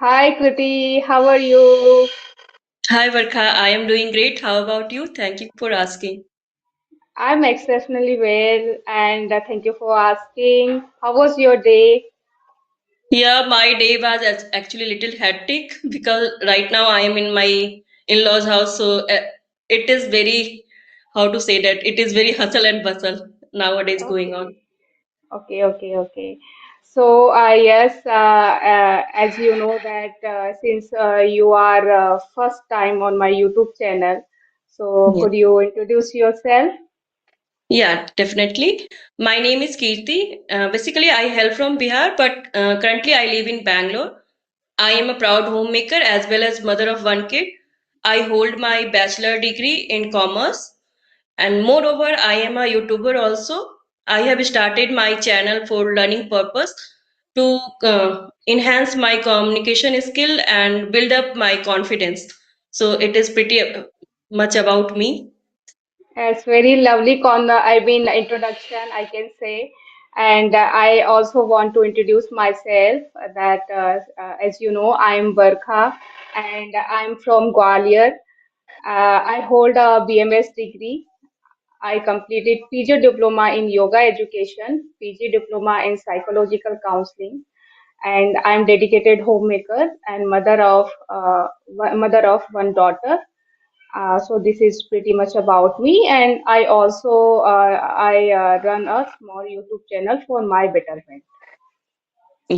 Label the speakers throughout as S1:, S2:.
S1: Hi Kriti, how are you?
S2: Hi Varkha, I am doing great. How about you? Thank you for asking.
S1: I'm exceptionally well and thank you for asking. How was your day?
S2: Yeah, my day was actually a little hectic because right now I am in my in-laws' house, so it is very, how to say that, it is very hustle and bustle nowadays going
S1: Okay,
S2: on.
S1: okay. So, yes, as you know that since you are first time on my YouTube channel, so
S2: Yeah.
S1: could you introduce yourself?
S2: Yeah, definitely. My name is Kirti. Basically, I hail from Bihar, but currently I live in Bangalore. I am a proud homemaker as well as mother of one kid. I hold my bachelor degree in commerce. And moreover, I am a YouTuber also. I have started my channel for learning purpose to enhance my communication skill and build up my confidence. So it is pretty much about me.
S1: It's very lovely introduction, I can say. And I also want to introduce myself that, as you know, I'm Barkha and I'm from Gwalior. I hold a BMS degree. I completed PG diploma in yoga education, PG diploma in psychological counseling, and I'm dedicated homemaker and mother of one daughter. So this is pretty much about me, and I run a small YouTube channel for my betterment.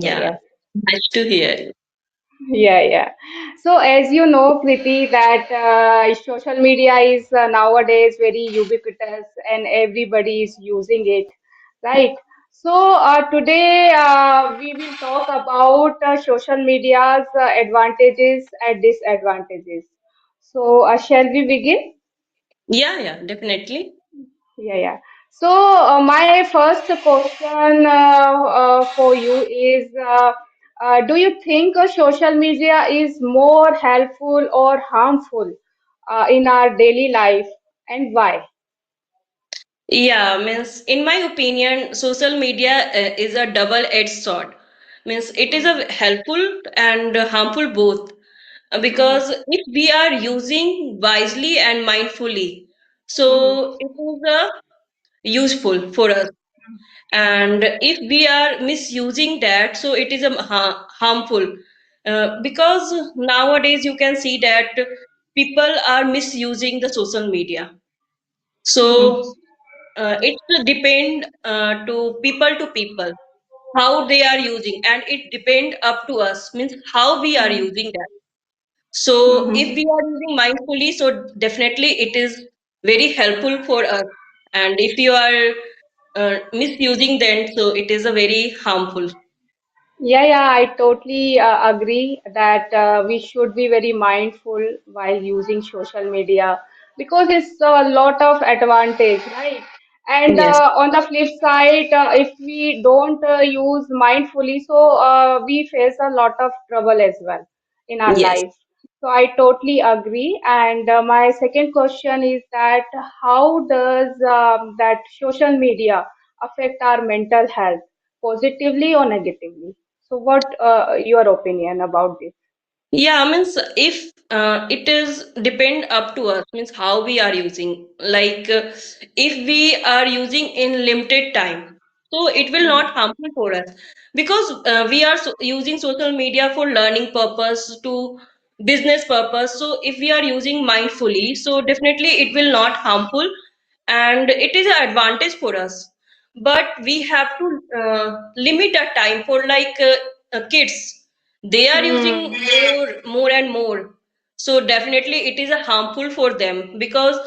S1: So
S2: Yeah,
S1: yes,
S2: nice to hear.
S1: yeah. So as you know, Kriti, that social media is nowadays very ubiquitous, and everybody is using it, right? So today we will talk about social media's advantages and disadvantages. So shall we begin?
S2: Yeah, definitely.
S1: Yeah. So, my first question for you is do you think social media is more helpful or harmful in our daily life, and why?
S2: Yeah, means in my opinion, social media is a double-edged sword. Means it is a helpful and harmful both.
S1: Mhm.
S2: Because if we are using wisely and mindfully,
S1: Mhm.
S2: so it is useful for us. And if we are misusing that, so it is harmful. Because nowadays you can see that people are misusing the social media.
S1: Mhm.
S2: So it depend to people how they are using, and it depend up to us means how we are
S1: Mhm.
S2: using that. So if
S1: Mhm.
S2: we are using mindfully, so definitely it is very helpful for us. And if you are misusing, then so it is a very harmful.
S1: Yeah, I totally agree that we should be very mindful while using social media because it's a lot of advantage, right? And
S2: Yes,
S1: on the flip side, if we don't use mindfully, so we face a lot of trouble as well in our
S2: yes.
S1: life. So I totally agree. And my second question is that how does that social media affect our mental health, positively or negatively? So, what your opinion about this?
S2: Yeah, means if it is depend up to us, means how we are using. Like if we are using in limited time, so it will not
S1: Mhm.
S2: harmful for us because we are using social media for learning purpose to business purpose. So if we are using mindfully, so definitely it will not harmful, and it is an advantage for us. But we have to limit our time for like kids, they are using
S1: Hmm.
S2: more and more, so definitely it is a harmful for them because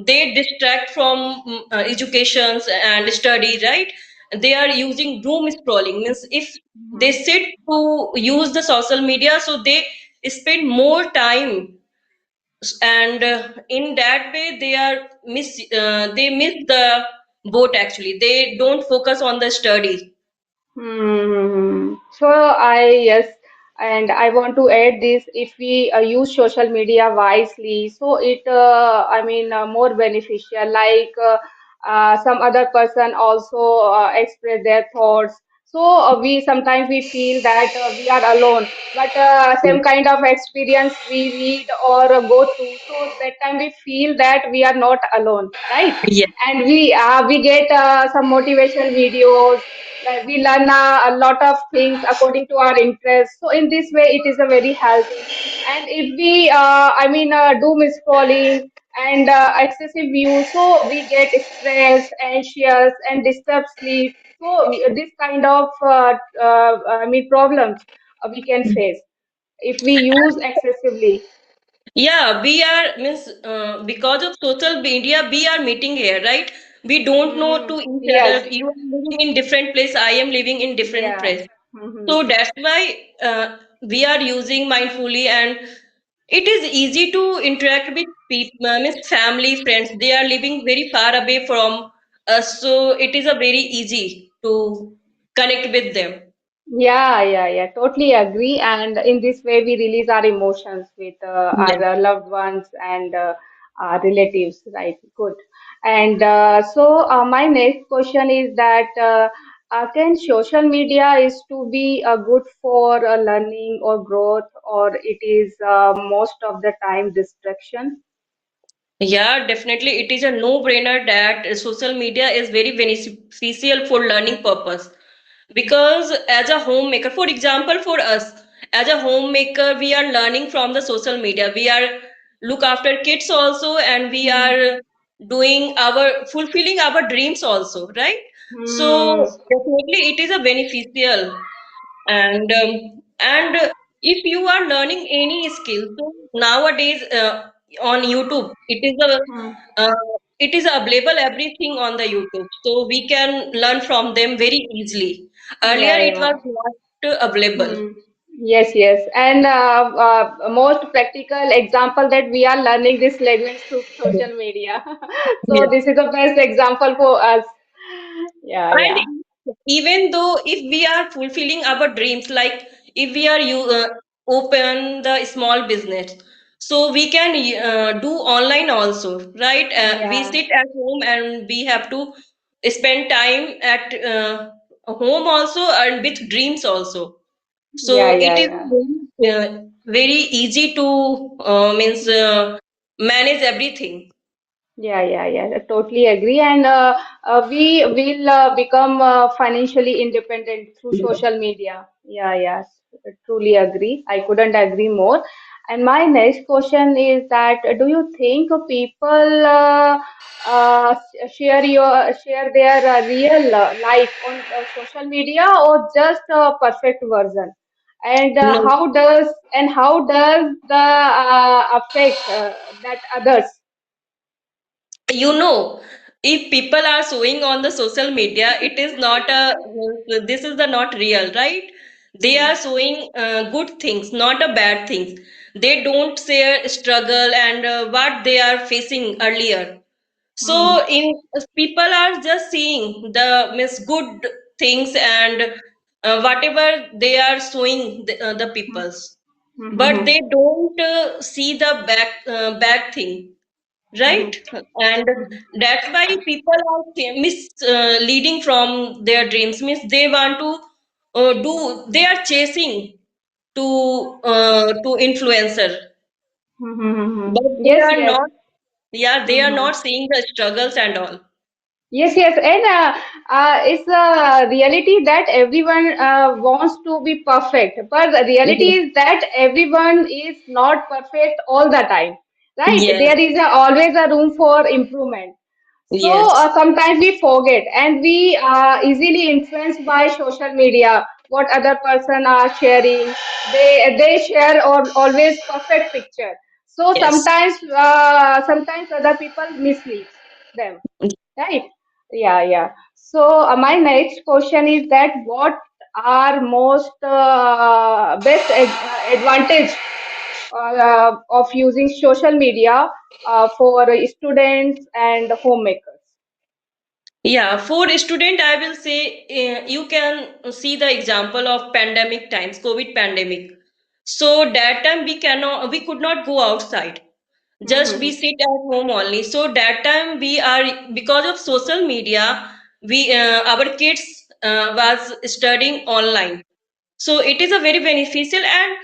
S2: they distract from educations and study, right? They are using doom scrolling means if they
S1: Mhm.
S2: sit to use the social media, so they spend more time, and in that way they miss the boat. Actually they don't focus on the study.
S1: So yes, and I want to add this: if we use social media wisely, so more beneficial. Like some other person also express their thoughts. So we sometimes we feel that we are alone, but same kind of experience we read or go through. So that time we feel that we are not alone, right?
S2: Yes.
S1: And we get some motivation videos, like we learn a lot of things according to our interests. So in this way it is a very healthy. And if we doom scrolling and excessive use, so we get stressed, anxious, and disturb sleep. So this kind of problems we can face if we use excessively.
S2: Yeah, we are means because of social media, we are meeting here, right? We don't know to each
S1: Yes.
S2: other. You are living in different place. I am living in different
S1: Yeah.
S2: place.
S1: Hmm.
S2: So that's why we are using mindfully, and it is easy to interact with people, means family, friends. They are living very far away from us, so it is a very easy to connect with them.
S1: Yeah, yeah, yeah, totally agree. And in this way, we release our emotions with
S2: Yeah.
S1: our loved ones and our relatives, right? Good. And my next question is that can social media is to be good for learning or growth, or it is most of the time distraction?
S2: Yeah, definitely. It is a no-brainer that social media is very beneficial for learning purpose. Because as a homemaker, for example, for us, as a homemaker, we are learning from the social media. We are look after kids also, and we
S1: Hmm.
S2: are doing our fulfilling our dreams also, right?
S1: Hmm.
S2: So definitely it is a beneficial. And if you are learning any skill, so nowadays on YouTube
S1: Hmm.
S2: uh, it is available everything on the YouTube, so we can learn from them very easily. Earlier
S1: Yeah,
S2: it
S1: yeah.
S2: was not available.
S1: Hmm. Yes, yes. And most practical example that we are learning this language through social media. So
S2: Yes.
S1: this is the best example for us. Yeah,
S2: And
S1: yeah.
S2: even though if we are fulfilling our dreams, like if we are you open the small business, so we can do online also, right? We
S1: Yeah,
S2: sit at home and we have to spend time at home also and with dreams also.
S1: yeah,
S2: So
S1: yeah,
S2: it is
S1: yeah.
S2: very easy to means manage everything.
S1: Yeah, yeah, yeah. I totally agree. And we will become financially independent through social media. Yeah, yeah. Truly agree. I couldn't agree more. And my next question is that do you think people share their real life on social media, or just a perfect version? And
S2: No.
S1: how does the affect that others?
S2: You know, if people are showing on the social media, it is not a this is the not real, right? They
S1: Hmm.
S2: are showing good things, not a bad things. They don't share struggle and what they are facing earlier. So
S1: Hmm.
S2: in people are just seeing the means good things and whatever they are showing the peoples, but
S1: Hmm.
S2: they don't see the back thing,
S1: Hmm.
S2: right? And that's why people are misleading from their dreams, means they want to they are chasing to influencer,
S1: Hmm.
S2: but they
S1: Yes,
S2: are
S1: yes.
S2: not, yeah, they are
S1: Hmm.
S2: not seeing the struggles and all.
S1: Yes, yes, and it's a reality that everyone wants to be perfect, but the reality
S2: Mhm.
S1: is that everyone is not perfect all the time, right?
S2: Yes,
S1: There is always a room for improvement. So
S2: yes,
S1: sometimes we forget, and we are easily influenced by social media. What other person are sharing, they share or always perfect picture. So
S2: yes.
S1: sometimes other people mislead them. Right? Yeah, yeah. So my next question is that what are most best advantage of using social media for students and homemakers?
S2: Yeah, for student, I will say you can see the example of pandemic times, COVID pandemic. So that time we could not go outside. Just we
S1: Mm-hmm.
S2: sit at home only. So that time we are because of social media, we our kids was studying online. So it is a very beneficial, and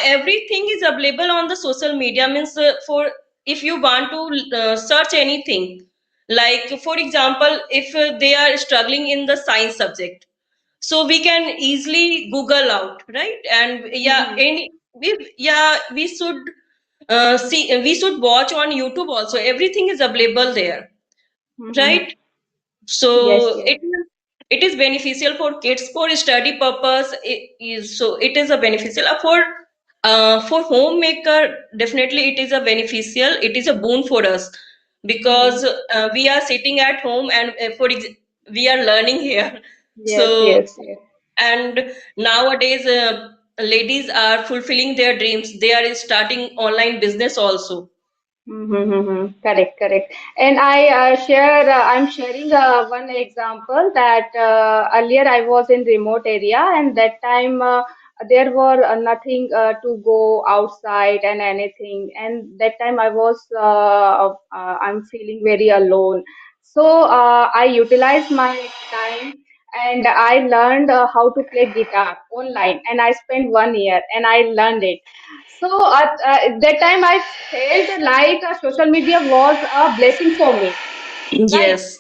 S2: everything is available on the social media. Means for if you want to search anything, like for example, if they are struggling in the science subject, so we can easily Google out, right? And yeah,
S1: Mm-hmm.
S2: any we should we should watch on YouTube also. Everything is available there,
S1: Mm-hmm.
S2: right?
S1: Yes,
S2: So
S1: yes.
S2: it is beneficial for kids for study purpose. It is a beneficial for homemaker. Definitely, it is a beneficial. It is a boon for us
S1: Mm-hmm.
S2: because we are sitting at home and we are learning here.
S1: Yes,
S2: So
S1: yes, yes.
S2: and nowadays, ladies are fulfilling their dreams. They are starting online business also.
S1: Mm-hmm. Correct, correct. And I'm sharing one example that earlier I was in remote area, and that time there were nothing to go outside and anything. And that time I'm feeling very alone. So I utilized my time and I learned how to play guitar online, and I spent 1 year and I learned it. So at that time, I felt like social media was a blessing for me, right?
S2: Yes.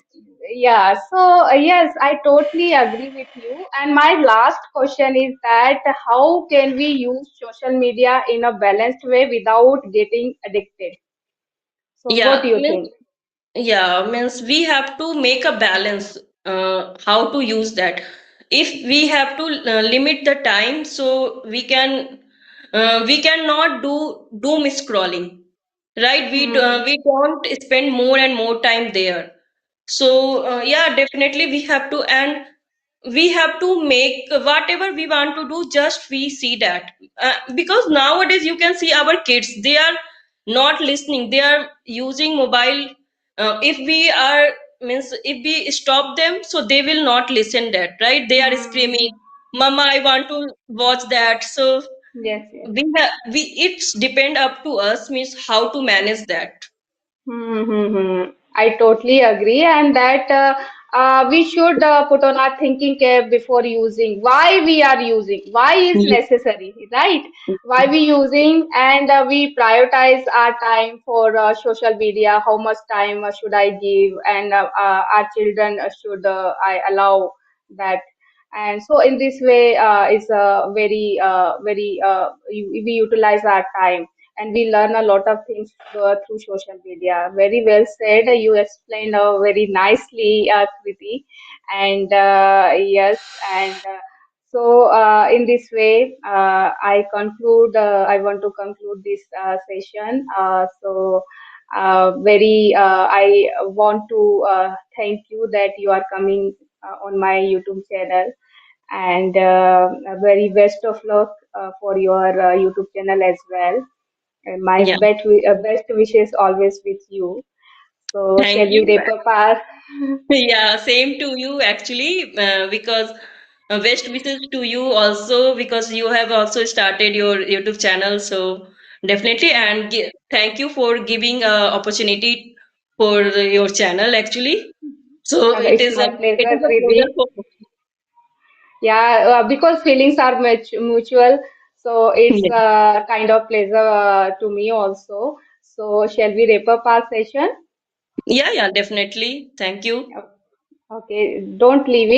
S1: Yeah. So yes, I totally agree with you. And my last question is that how can we use social media in a balanced way without getting addicted? So what
S2: Yeah.
S1: do you think?
S2: Yeah, means we have to make a balance, how to use that. If we have to limit the time, so we cannot do doom scrolling, right?
S1: Hmm.
S2: We don't spend more and more time there. So yeah, definitely we have to, and we have to make whatever we want to do, just we see that because nowadays you can see our kids, they are not listening, they are using mobile. If we are means if we stop them, so they will not listen that, right? They are screaming,
S1: Hmm.
S2: mama, I want to watch that. So
S1: Yes, yes.
S2: we it's depend up to us, means how to manage that.
S1: Mm-hmm. I totally agree, and that we should put on our thinking cap before using. Why we are using? Why is
S2: Ye-
S1: necessary? Right? Why we using? And we prioritize our time for social media. How much time should I give? And our children should I allow that? And so in this way, is we utilize our time and we learn a lot of things through social media. Very well said. You explained very nicely, Kriti. And yes, and in this way, I want to conclude this session. I want to thank you that you are coming on my YouTube channel, and a very best of luck for your YouTube channel as well. And my
S2: yeah,
S1: best wishes always with you. So,
S2: thank
S1: shall we
S2: you.
S1: wrap up our?
S2: Yeah, same to you actually, because best wishes to you also because you have also started your YouTube channel. So definitely, and thank you for giving opportunity for your channel actually. So
S1: It's my
S2: it is
S1: pleasure,
S2: a pleasure
S1: Kriti.
S2: for
S1: Yeah, because feelings are mutual, so it's
S2: yeah,
S1: kind of pleasure to me also. So, shall we wrap up our session?
S2: yeah, yeah, definitely. Thank you.
S1: Okay, don't leave it.